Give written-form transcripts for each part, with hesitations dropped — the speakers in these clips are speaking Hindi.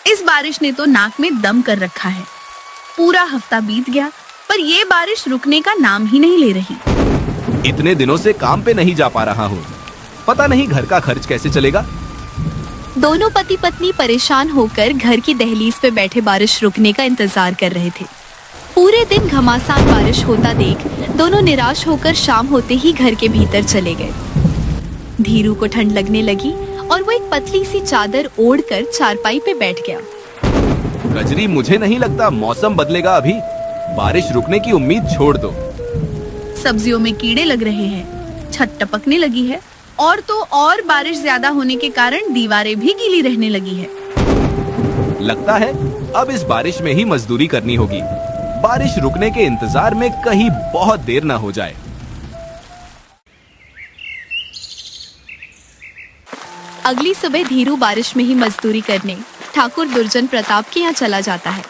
इस बारिश ने तो नाक में दम कर रखा है। पूरा हफ्ता बीत गया पर ये बारिश रुकने का नाम ही नहीं ले रही। इतने दिनों से काम पे नहीं जा पा रहा हूँ, पता नहीं घर का खर्च कैसे चलेगा। दोनों पति पत्नी परेशान होकर घर की दहलीज पे बैठे बारिश रुकने का इंतजार कर रहे थे। पूरे दिन घमासान बारिश होता देख दोनों निराश होकर शाम होते ही घर के भीतर चले गए। धीरू को ठंड लगने लगी और वो एक पतली सी चादर ओढ़कर चारपाई पे बैठ गया। कजरी, मुझे नहीं लगता मौसम बदलेगा अभी। बारिश रुकने की उम्मीद छोड़ दो। सब्जियों में कीड़े लग रहे हैं, छत टपकने लगी है और तो और बारिश ज्यादा होने के कारण दीवारें भी गीली रहने लगी है। लगता है अब इस बारिश में ही मजदूरी करनी होगी। बारिश रुकने के इंतजार में कहीं बहुत देर ना हो जाए। अगली सुबह धीरू बारिश में ही मजदूरी करने ठाकुर दुर्जन प्रताप के यहाँ चला जाता है।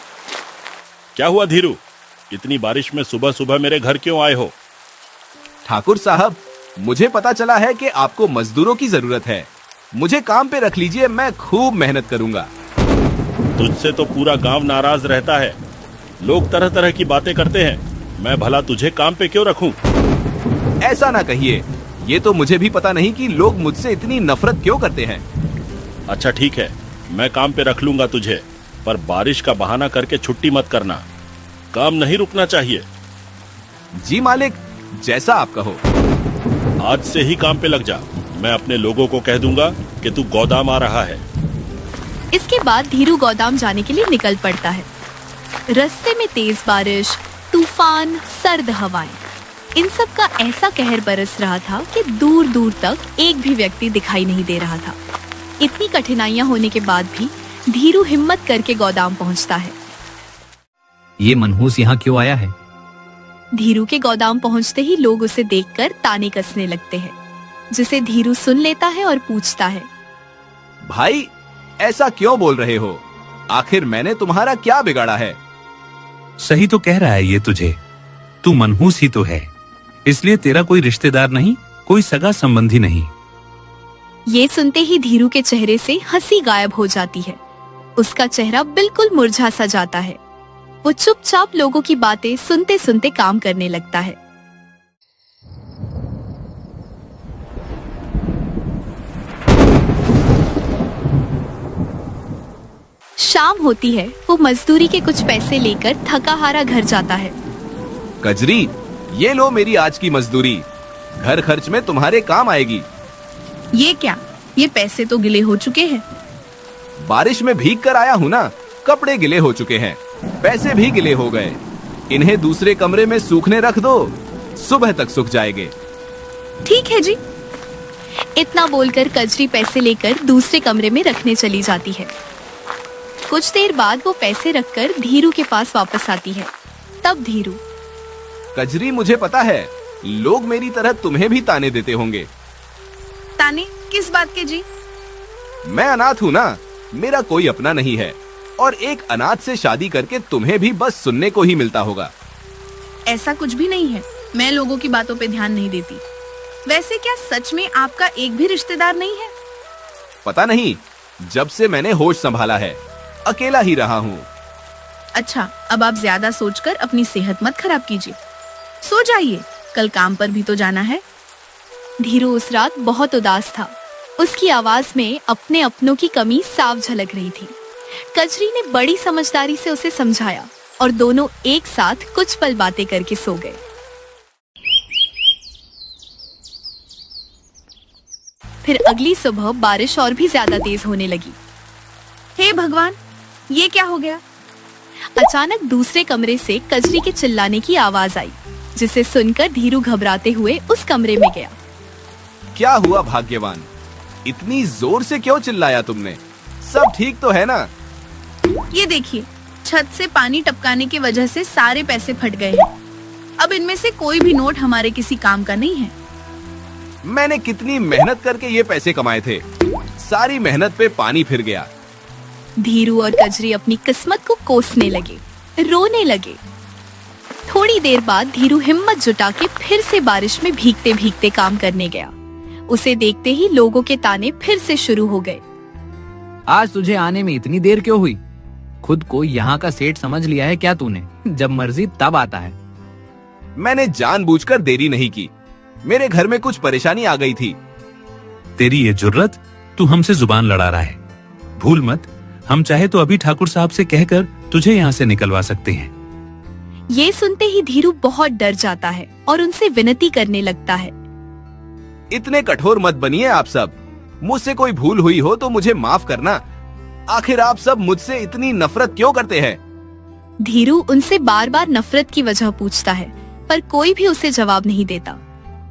क्या हुआ धीरू, इतनी बारिश में सुबह सुबह मेरे घर क्यों आए हो? ठाकुर साहब, मुझे पता चला है कि आपको मजदूरों की जरूरत है। मुझे काम पे रख लीजिए, मैं खूब मेहनत करूंगा। तुझसे तो पूरा गांव नाराज रहता है। लोग तरह तरह की बातें करते हैं, मैं भला तुझे काम पे क्यों रखूं? ऐसा ना कहिए, ये तो मुझे भी पता नहीं कि लोग मुझसे इतनी नफरत क्यों करते हैं। अच्छा ठीक है, मैं काम पे रख लूंगा तुझे, पर बारिश का बहाना करके छुट्टी मत करना। काम नहीं रुकना चाहिए। जी मालिक, जैसा आप कहो। आज से ही काम पे लग जा। मैं अपने लोगों को कह दूंगा कि तू गोदाम आ रहा है। इसके बाद धीरू गोदाम जाने के लिए निकल पड़ता है। रास्ते में तेज बारिश, तूफान, सर्द हवाएं, इन सब का ऐसा कहर बरस रहा था कि दूर दूर तक एक भी व्यक्ति दिखाई नहीं दे रहा था। इतनी कठिनाइयां होने के बाद भी धीरू हिम्मत करके गोदाम पहुंचता है। ये मनहूस यहाँ क्यों आया है? धीरू के गोदाम पहुंचते ही लोग उसे देखकर ताने कसने लगते हैं, जिसे धीरू सुन लेता है और पूछता है, भाई ऐसा क्यों बोल रहे हो? आखिर मैंने तुम्हारा क्या बिगाड़ा है? सही तो कह रहा है ये तुझे। तू मनहूस ही तो है, इसलिए तेरा कोई रिश्तेदार नहीं, कोई सगा संबंधी नहीं। ये सुनते ही धीरू के चेहरे से हंसी गायब हो जाती है। उसका चेहरा बिल्कुल मुरझा सा जाता है। वो चुपचाप लोगों की बातें सुनते सुनते काम करने लगता है। शाम होती है। वो मजदूरी के कुछ पैसे लेकर थका हारा घर जाता है। कजरी, ये लो मेरी आज की मजदूरी, घर खर्च में तुम्हारे काम आएगी। ये क्या? ये पैसे तो गिले हो चुके हैं। बारिश में भीग कर आया हूँ ना, कपड़े गिले हो चुके हैं, पैसे भी गिले हो गए। इन्हें दूसरे कमरे में सूखने रख दो, सुबह तक सूख जाएंगे। ठीक है जी। इतना बोलकर कजरी पैसे लेकर दूसरे कमरे में रखने चली जाती है। कुछ देर बाद वो पैसे रखकर धीरू के पास वापस आती है। तब धीरू, कजरी, मुझे पता है लोग मेरी तरह तुम्हें भी ताने देते होंगे। ताने किस बात के जी? मैं अनाथ हूँ ना, मेरा कोई अपना नहीं है, और एक अनाथ से शादी करके तुम्हें भी बस सुनने को ही मिलता होगा। ऐसा कुछ भी नहीं है, मैं लोगों की बातों पे ध्यान नहीं देती। वैसे क्या सच में आपका एक भी रिश्तेदार नहीं है? पता नहीं, जब से मैंने होश संभाला है अकेला ही रहा हूँ। अच्छा, अब आप ज्यादा सोचकर अपनी सेहत मत खराब कीजिए, सो जाइए, कल काम पर भी तो जाना है। धीरू उस रात बहुत उदास था। उसकी आवाज में अपने अपनों की कमी साफ झलक रही थी। कजरी ने बड़ी समझदारी से उसे समझाया और दोनों एक साथ कुछ पल बातें करके सो गए। फिर अगली सुबह बारिश और भी ज्यादा तेज होने लगी। हे भगवान, ये क्या हो गया? अचानक दूसरे कमरे से कजरी के चिल्लाने की आवाज आई, जिसे सुनकर धीरू घबराते हुए उस कमरे में गया। क्या हुआ भाग्यवान, इतनी जोर से क्यों चिल्लाया तुमने? सब ठीक तो है ना? ये देखिए, छत से पानी टपकाने की वजह से सारे पैसे फट गए हैं। अब इनमें से कोई भी नोट हमारे किसी काम का नहीं है। मैंने कितनी मेहनत करके ये पैसे कमाए थे, सारी मेहनत पे पानी फिर गया। धीरू और कजरी अपनी किस्मत को कोसने लगे, रोने लगे। थोड़ी देर बाद धीरू हिम्मत जुटा के फिर से बारिश में भीगते भीगते काम करने गया। उसे देखते ही लोगों के ताने फिर से शुरू हो गए। आज तुझे आने में इतनी देर क्यों हुई? खुद को यहाँ का सेठ समझ लिया है क्या तूने? जब मर्जी तब आता है। मैंने जानबूझकर देरी नहीं की, मेरे घर में कुछ परेशानी आ गई थी। तेरी ये जुर्रत, तू हमसे जुबान लड़ा रहा है। भूल मत, हम चाहे तो अभी ठाकुर साहब से कहकर तुझे यहाँ से निकलवा सकते हैं। ये सुनते ही धीरू बहुत डर जाता है और उनसे विनती करने लगता है। इतने कठोर मत बनिए आप सब। मुझसे कोई भूल हुई हो तो मुझे माफ करना। आखिर आप सब मुझसे इतनी नफरत क्यों करते हैं? धीरू उनसे बार बार नफरत की वजह पूछता है, पर कोई भी उसे जवाब नहीं देता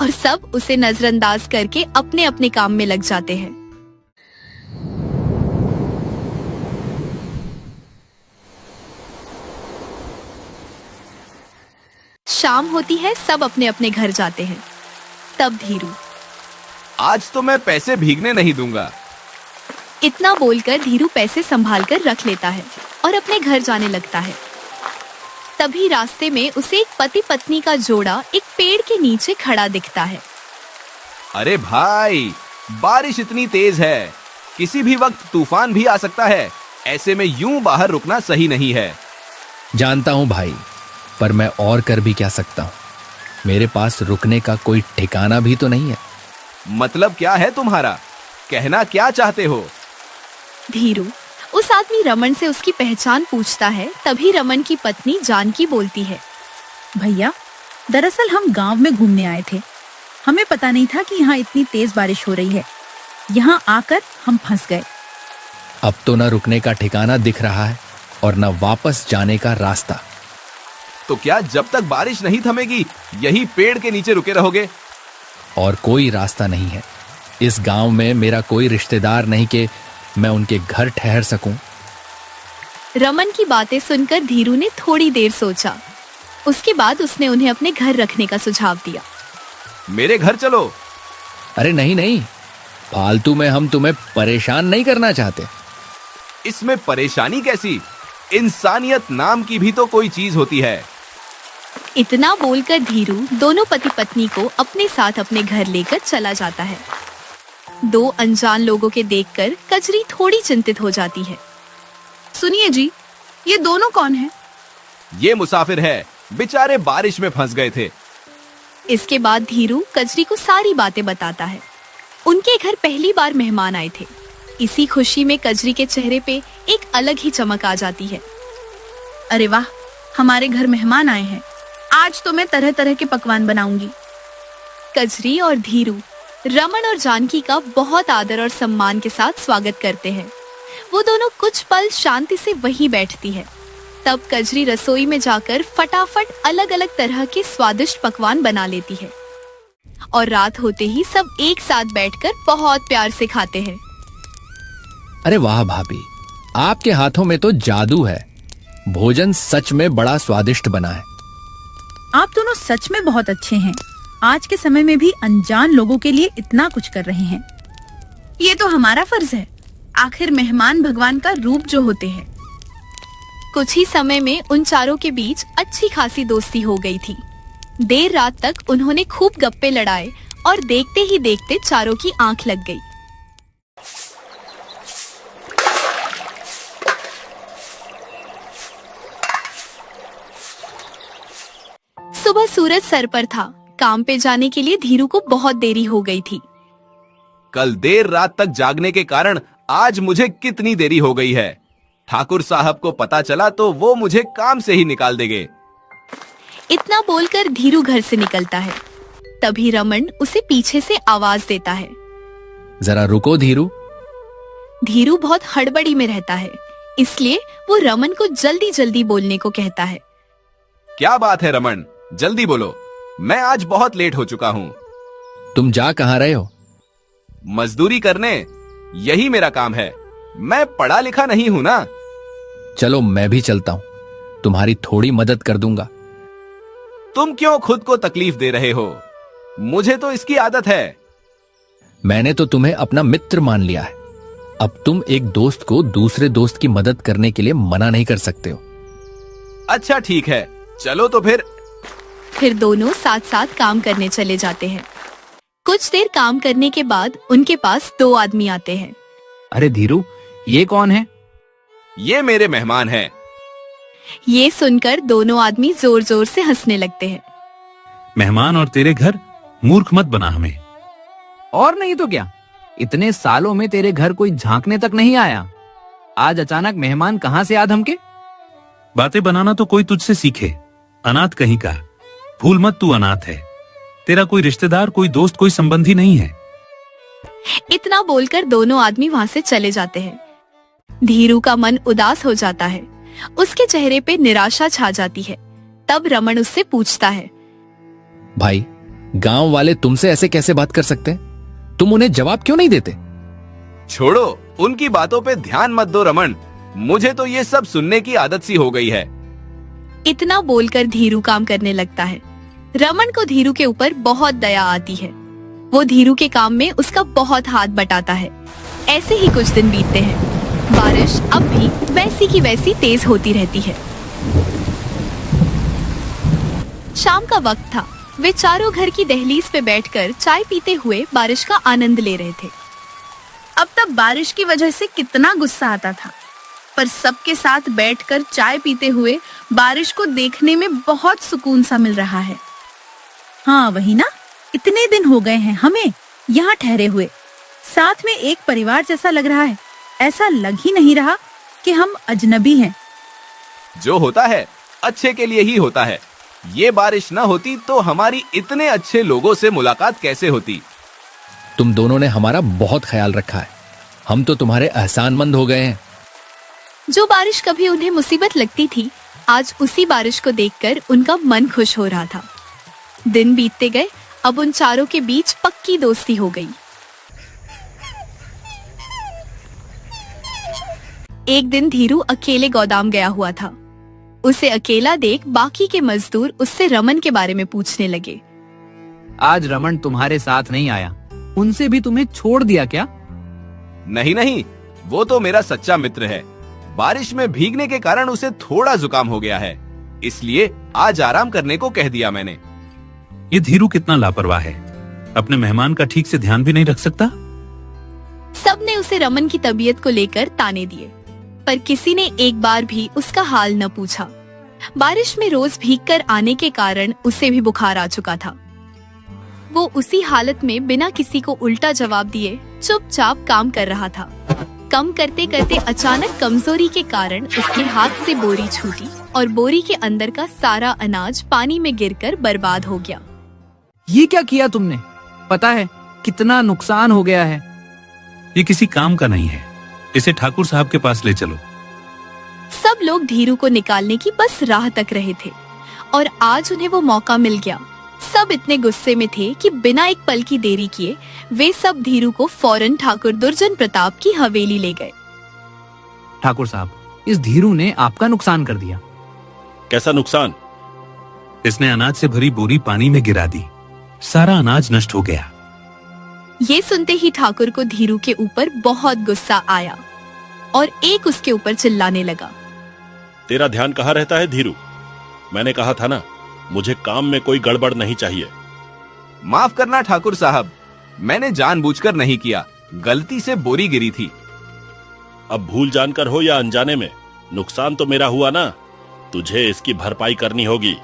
और सब उसे नजरअंदाज करके अपने अपने काम में लग जाते हैं। शाम होती है, सब अपने अपने घर जाते हैं। तब धीरू, आज तो मैं पैसे भीगने नहीं दूंगा। इतना बोलकर धीरू पैसे संभाल कर रख लेता है और अपने घर जाने लगता है। तभी रास्ते में उसे एक पति पत्नी का जोड़ा एक पेड़ के नीचे खड़ा दिखता है। अरे भाई, बारिश इतनी तेज है, किसी भी वक्त तूफान भी आ सकता है। ऐसे में यूं बाहर रुकना सही नहीं है। जानता हूं भाई, पर मैं और कर भी क्या सकता हूं? मेरे पास रुकने का कोई ठिकाना भी तो नहीं है। मतलब क्या है तुम्हारा? कहना क्या चाहते हो? धीरू उस आदमी रमन से उसकी पहचान पूछता है। तभी रमन की पत्नी जानकी बोलती है, भैया, दरअसल हम गांव में घूमने आए थे। हमें पता नहीं था कि यहाँ इतनी तेज बारिश हो रही है। यहाँ आकर हम फंस गए। अब तो न रुकने का ठिकाना दिख रहा है और न वापस जाने का रास्ता। तो क्या जब तक बारिश नहीं थमेगी यही पेड़ के नीचे रुके रहोगे? और कोई रास्ता नहीं है। इस गांव में मेरा कोई रिश्तेदार नहीं कि मैं उनके घर ठहर सकूं। रमन की बातें सुनकर धीरू ने थोड़ी देर सोचा। उसके बाद उसने उन्हें अपने घर रखने का सुझाव दिया। मेरे घर चलो। अरे नहीं नहीं, फालतू में हम तुम्हें परेशान नहीं करना चाहते। इसमें परेशानी कैसी? इंसानियत नाम की भी तो कोई चीज होती है। इतना बोलकर धीरू दोनों पति पत्नी को अपने साथ अपने घर लेकर चला जाता है। दो अनजान लोगों के देखकर कजरी थोड़ी चिंतित हो जाती है। सुनिए जी, ये दोनों कौन हैं? ये मुसाफिर है, बेचारे बारिश में फंस गए थे। इसके बाद धीरू कजरी को सारी बातें बताता है। उनके घर पहली बार मेहमान आए थे। इसी खुशी में कजरी के चेहरे पे एक अलग ही चमक आ जाती है। अरे वाह, हमारे घर मेहमान आए हैं। आज तो मैं तरह तरह के पकवान बनाऊंगी। कजरी और धीरू रमन और जानकी का बहुत आदर और सम्मान के साथ स्वागत करते हैं। वो दोनों कुछ पल शांति से वहीं बैठती है। तब कजरी रसोई में जाकर फटाफट अलग अलग तरह के स्वादिष्ट पकवान बना लेती है और रात होते ही सब एक साथ बैठकर बहुत प्यार से खाते हैं। अरे वाह भाभी, आपके हाथों में तो जादू है। भोजन सच में बड़ा स्वादिष्ट बना है। आप दोनों सच में बहुत अच्छे हैं। आज के समय में भी अनजान लोगों के लिए इतना कुछ कर रहे हैं। ये तो हमारा फर्ज है। आखिर मेहमान भगवान का रूप जो होते हैं। कुछ ही समय में उन चारों के बीच अच्छी खासी दोस्ती हो गई थी। देर रात तक उन्होंने खूब गप्पे लड़ाए और देखते ही देखते चारों की आंख लग गई। सुबह सूरज सर पर था। काम पे जाने के लिए धीरू को बहुत देरी हो गई थी। कल देर रात तक जागने के कारण आज मुझे कितनी देरी हो गई है। ठाकुर साहब को पता चला तो वो मुझे काम से ही निकाल देंगे। इतना बोलकर धीरू घर से निकलता है। तभी रमन उसे पीछे से आवाज देता है, जरा रुको धीरू। धीरू बहुत हड़बड़ी में रहता है, इसलिए वो रमन को जल्दी जल्दी बोलने को कहता है। क्या बात है रमन, जल्दी बोलो, मैं आज बहुत लेट हो चुका हूँ। तुम जा कहाँ रहे हो? मजदूरी करने, यही मेरा काम है। मैं पढ़ा लिखा नहीं हूँ ना। चलो मैं भी चलता हूँ, तुम्हारी थोड़ी मदद कर दूंगा। तुम क्यों खुद को तकलीफ दे रहे हो? मुझे तो इसकी आदत है। मैंने तो तुम्हें अपना मित्र मान लिया है। अब तुम एक दोस्त को दूसरे दोस्त की मदद करने के लिए मना नहीं कर सकते हो। अच्छा ठीक है, चलो तो फिर दोनों साथ साथ काम करने चले जाते हैं। कुछ देर काम करने के बाद उनके पास दो आदमी आते हैं। अरे धीरू, ये कौन है? ये मेरे मेहमान हैं। ये सुनकर दोनों आदमी जोर जोर से हंसने लगते हैं। मेहमान और तेरे घर, मूर्ख मत बना हमें। और नहीं तो क्या, इतने सालों में तेरे घर कोई झांकने तक नहीं आया, आज अचानक मेहमान कहाँ से आ धमके। बातें बनाना तो कोई तुझसे सीखे, अनाथ कहीं का। भूल मत तू अनाथ है, तेरा कोई रिश्तेदार, कोई दोस्त, कोई संबंधी नहीं है। इतना बोलकर दोनों आदमी वहां से चले जाते हैं। धीरू का मन उदास हो जाता है, उसके चेहरे पे निराशा छा जाती है। तब रमन उससे पूछता है, भाई, गांव वाले तुमसे ऐसे कैसे बात कर सकते हैं? तुम उन्हें जवाब क्यों नहीं देते? छोड़ो, उनकी बातों पे ध्यान मत दो रमन, मुझे तो ये सब सुनने की आदत सी हो गई है। इतना बोलकर धीरू काम करने लगता है। रमन को धीरू के ऊपर बहुत दया आती है। वो धीरू के काम में उसका बहुत हाथ बटाता है। ऐसे ही कुछ दिन बीतते हैं। बारिश अब भी वैसी की वैसी तेज होती रहती है। शाम का वक्त था। वे चारों घर की दहलीज पे बैठकर चाय पीते हुए बारिश का आनंद ले रहे थे। अब तक बारिश की वजह से कितना गुस्सा आता था, पर सबके साथ बैठकर चाय पीते हुए बारिश को देखने में बहुत सुकून सा मिल रहा है। हाँ वही ना, इतने दिन हो गए हैं हमें यहाँ ठहरे हुए, साथ में एक परिवार जैसा लग रहा है। ऐसा लग ही नहीं रहा कि हम अजनबी हैं। जो होता है अच्छे के लिए ही होता है। ये बारिश न होती तो हमारी इतने अच्छे लोगों से मुलाकात कैसे होती। तुम दोनों ने हमारा बहुत ख्याल रखा है, हम तो तुम्हारे एहसानमंद हो गए हैं। जो बारिश कभी उन्हें मुसीबत लगती थी, आज उसी बारिश को देखकर उनका मन खुश हो रहा था। दिन बीतते गए, अब उन चारों के बीच पक्की दोस्ती हो गई। एक दिन धीरू अकेले गोदाम गया हुआ था। उसे अकेला देख बाकी के मजदूर उससे रमन के बारे में पूछने लगे। आज रमन तुम्हारे साथ नहीं आया, उनसे भी तुम्हें छोड़ दिया क्या? नहीं नहीं, वो तो मेरा सच्चा मित्र है। बारिश में भीगने के कारण उसे थोड़ा जुकाम हो गया है, इसलिए आज आराम करने को कह दिया मैंने। ये धीरू कितना लापरवाह है, अपने मेहमान का ठीक से ध्यान भी नहीं रख सकता। सबने उसे रमन की तबीयत को लेकर ताने दिए, पर किसी ने एक बार भी उसका हाल न पूछा। बारिश में रोज भीगकर आने के कारण उसे भी बुखार आ चुका था। वो उसी हालत में बिना किसी को उल्टा जवाब दिए चुपचाप काम कर रहा था। कम करते करते अचानक कमजोरी के कारण उसके हाथ से बोरी छूटी और बोरी के अंदर का सारा अनाज पानी में गिरकर बर्बाद हो गया। ये क्या किया तुमने? पता है कितना नुकसान हो गया है। ये किसी काम का नहीं है, इसे ठाकुर साहब के पास ले चलो। सब लोग धीरू को निकालने की बस राह तक रहे थे और आज उन्हें वो मौका मिल गया। सब इतने गुस्से में थे कि बिना एक पल की देरी किए वे सब धीरू को फौरन ठाकुर दुर्जन प्रताप की हवेली ले गए। ठाकुर साहब, इस धीरू ने आपका नुकसान कर दिया। कैसा नुकसान? इसने अनाज से भरी बोरी पानी में गिरा दी, सारा अनाज नष्ट हो गया। ये सुनते ही ठाकुर को धीरू के ऊपर बहुत गुस्सा आया और एक उसके ऊपर चिल्लाने लगा। तेरा ध्यान कहाँ रहता है धीरू? मैंने कहा था ना, मुझे काम में कोई गड़बड़ नहीं चाहिए। माफ करना ठाकुर साहब, मैंने जानबूझकर नहीं किया, गलती से बोरी गिरी थी। अब भूल जानकर हो या अनजाने में, नुकसान तो मेरा हुआ ना, तुझे इसकी भरपाई करनी होगी।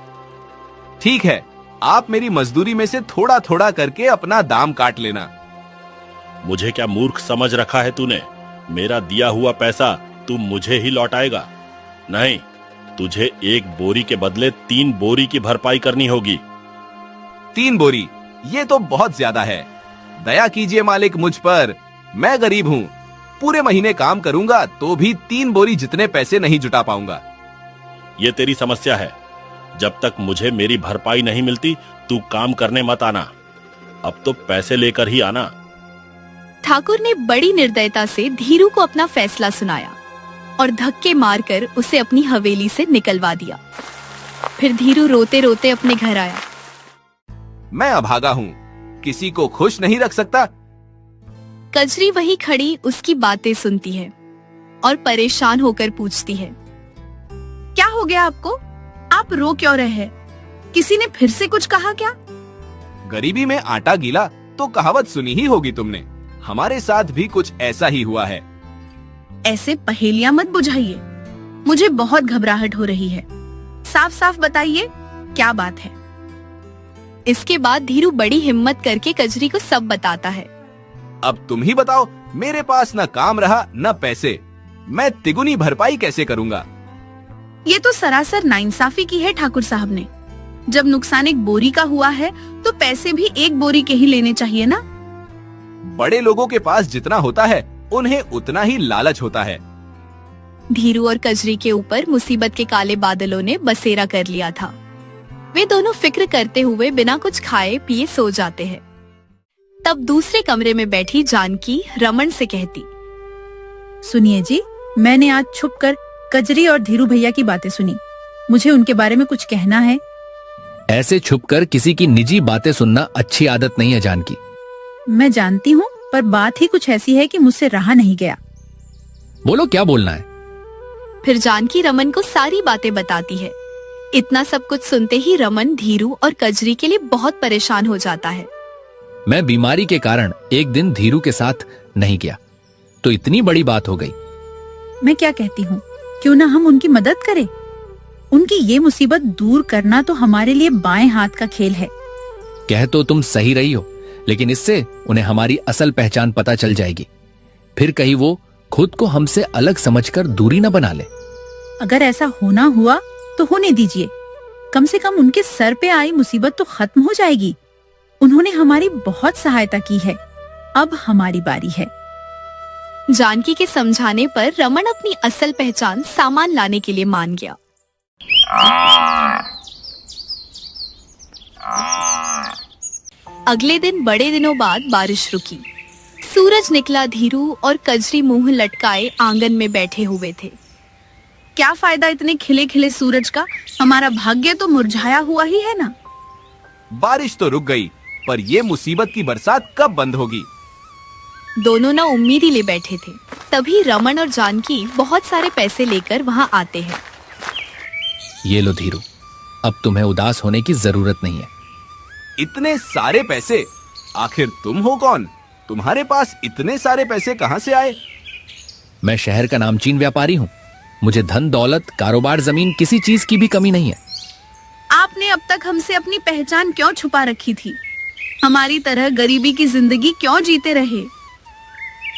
ठीक है, आप मेरी मजदूरी में से थोड़ा थोड़ा करके अपना दाम काट लेना। मुझे क्या मूर्ख समझ रखा है तूने? मेरा दिया हुआ पैसा तू मुझे ही लौटाएगा? नहीं, तुझे एक बोरी के बदले 3 बोरी की भरपाई करनी होगी। 3 बोरी? ये तो बहुत ज्यादा है। दया कीजिए मालिक मुझ पर, मैं गरीब हूँ, पूरे महीने काम करूंगा तो भी 3 बोरी जितने पैसे नहीं जुटा पाऊंगा। ये तेरी समस्या है। जब तक मुझे मेरी भरपाई नहीं मिलती तू काम करने मत आना। अब तो पैसे लेकर ही आना। ठाकुर ने बड़ी निर्दयता से धीरू को अपना फैसला सुनाया और धक्के मारकर उसे अपनी हवेली से निकलवा दिया। फिर धीरू रोते रोते अपने घर आया। मैं अभागा हूँ, किसी को खुश नहीं रख सकता। कजरी वही खड़ी उसकी बातें सुनती है और परेशान होकर पूछती है, क्या हो गया आपको? आप रो क्यों रहे हैं? किसी ने फिर से कुछ कहा क्या? गरीबी में आटा गीला तो कहावत सुनी ही होगी तुमने। हमारे साथ भी कुछ ऐसा ही हुआ है। ऐसे पहेलियां मत बुझाइए, मुझे बहुत घबराहट हो रही है। साफ साफ बताइए क्या बात है। इसके बाद धीरू बड़ी हिम्मत करके कजरी को सब बताता है। अब तुम ही बताओ, मेरे पास न काम रहा न पैसे, मैं तिगुनी भरपाई कैसे करूंगा? ये तो सरासर नाइंसाफी की है ठाकुर साहब ने। जब नुकसान एक बोरी का हुआ है तो पैसे भी एक बोरी के ही लेने चाहिए ना। बड़े लोगों के पास जितना होता है उन्हें उतना ही लालच होता है। धीरू और कजरी के ऊपर मुसीबत के काले बादलों ने बसेरा कर लिया था। वे दोनों फिक्र करते हुए बिना कुछ खाए पिए सो जाते हैं। तब दूसरे कमरे में बैठी जानकी रमन से कहती, सुनिए जी, मैंने आज छुपकर कजरी और धीरू भैया की बातें सुनी। मुझे उनके बारे में कुछ कहना है। ऐसे छुपकर किसी की निजी बातें सुनना अच्छी आदत नहीं है जानकी। मैं जानती हूँ, पर बात ही कुछ ऐसी है कि मुझसे रहा नहीं गया। बोलो, क्या बोलना है? फिर जानकी रमन को सारी बातें बताती है। इतना सब कुछ सुनते ही रमन धीरू और कजरी के लिए बहुत परेशान हो जाता है। मैं बीमारी के कारण एक दिन धीरू के साथ नहीं गया तो इतनी बड़ी बात हो गई। मैं क्या कहती हूँ, क्यों ना हम उनकी मदद करें। उनकी ये मुसीबत दूर करना तो हमारे लिए बाएं हाथ का खेल है। कह तो तुम सही रही हो, लेकिन इससे उन्हें हमारी असल पहचान पता चल जाएगी। फिर कहीं वो खुद को हमसे अलग समझकर दूरी न बना ले। अगर ऐसा होना हुआ तो होने दीजिए। कम से कम उनके सर पे आई मुसीबत तो खत्म हो जाएगी। उन्होंने हमारी बहुत सहायता की है, अब हमारी बारी है। जानकी के समझाने पर रमन अपनी असल पहचान सामान लाने के लिए मान गया। अगले दिन बड़े दिनों बाद बारिश रुकी। सूरज निकला। धीरू और कजरी मुंह लटकाए आंगन में बैठे हुए थे। क्या फायदा इतने खिले खिले सूरज का, हमारा भाग्य तो मुरझाया हुआ ही है ना। बारिश तो रुक गई, पर ये मुसीबत की बरसात कब बंद होगी? दोनों ना उम्मीद ही ले बैठे थे। तभी रमन और जानकी बहुत सारे पैसे लेकर वहां आते हैं। ये लो धीरू, अब तुम्हें उदास होने की जरूरत नहीं है। इतने सारे पैसे? आखिर तुम हो कौन? तुम्हारे पास इतने सारे पैसे कहां से आए? मैं शहर का नामचीन व्यापारी हूँ। मुझे धन दौलत, कारोबार, जमीन, किसी चीज की भी कमी नहीं है। आपने अब तक हमसे अपनी पहचान क्यों छुपा रखी थी? हमारी तरह गरीबी की जिंदगी क्यों जीते रहे?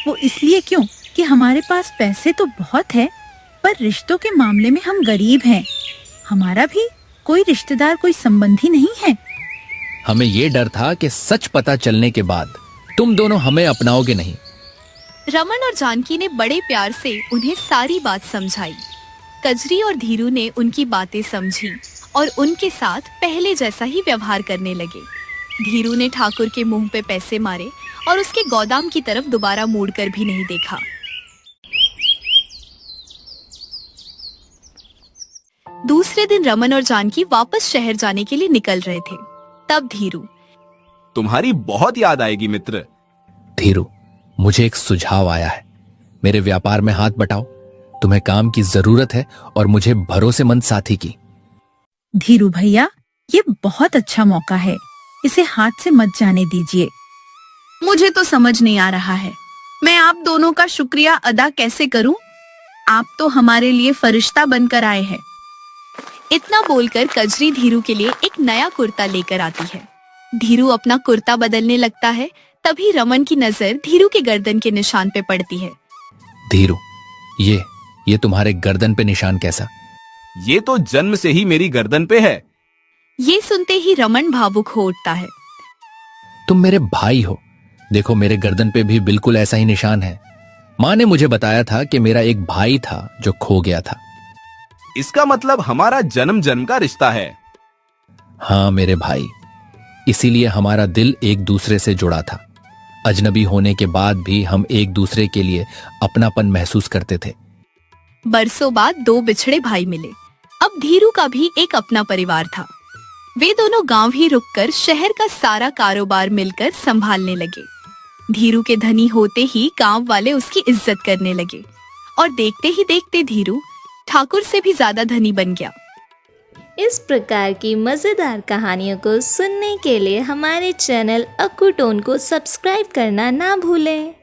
वो इसलिए क्यों कि हमारे पास पैसे तो बहुत है, पर रिश्तों के मामले में हम गरीब हैं। हमारा भी कोई रिश्तेदार, कोई संबंधी नहीं है। हमें ये डर था कि सच पता चलने के बाद तुम दोनों हमें अपनाओगे नहीं। रमन और जानकी ने बड़े प्यार से उन्हें सारी बात समझाई। कजरी और धीरू ने उनकी बातें समझी और उनके साथ पहले जैसा ही व्यवहार करने लगे। धीरू ने ठाकुर के मुंह पे पैसे मारे और उसके गोदाम की तरफ दोबारा मुड़कर भी नहीं देखा। दूसरे दिन रमन और जानकी वापस शहर जाने के लिए निकल रहे थे। तब धीरू, तुम्हारी बहुत याद आएगी मित्र। धीरू, मुझे एक सुझाव आया है। मेरे व्यापार में हाथ बटाओ। तुम्हें काम की जरूरत है और मुझे भरोसेमंद साथी की। धीरू भैया, ये बहुत अच्छा मौका है, इसे हाथ से मत जाने दीजिए। मुझे तो समझ नहीं आ रहा है, मैं आप दोनों का शुक्रिया अदा कैसे करूं? आप तो हमारे लिए फरिश्ता बनकर आए हैं। इतना बोलकर कजरी धीरू के लिए एक नया कुर्ता लेकर आती है। धीरू अपना कुर्ता बदलने लगता है। तभी रमन की नजर धीरू के गर्दन के निशान पे पड़ती है। धीरू, ये तुम्हारे गर्दन पे निशान कैसा? ये तो जन्म से ही मेरी गर्दन पे है। ये सुनते ही रमन भावुक हो उठता है। तुम मेरे भाई हो। देखो, मेरे गर्दन पे भी बिल्कुल ऐसा ही निशान है। माँ ने मुझे बताया था कि मेरा एक भाई था जो खो गया था। इसका मतलब हमारा जन्म जन्म का रिश्ता है। हाँ मेरे भाई, इसीलिए हमारा दिल एक दूसरे से जुड़ा था। अजनबी होने के बाद भी हम एक दूसरे के लिए अपनापन महसूस करते थे। बरसों बाद दो बिछड़े भाई मिले। अब धीरू का भी एक अपना परिवार था। वे दोनों गांव ही रुककर शहर का सारा कारोबार मिलकर संभालने लगे। धीरू के धनी होते ही गांव वाले उसकी इज्जत करने लगे और देखते ही देखते धीरू ठाकुर से भी ज्यादा धनी बन गया। इस प्रकार की मजेदार कहानियों को सुनने के लिए हमारे चैनल अक्कू टोन को सब्सक्राइब करना ना भूलें।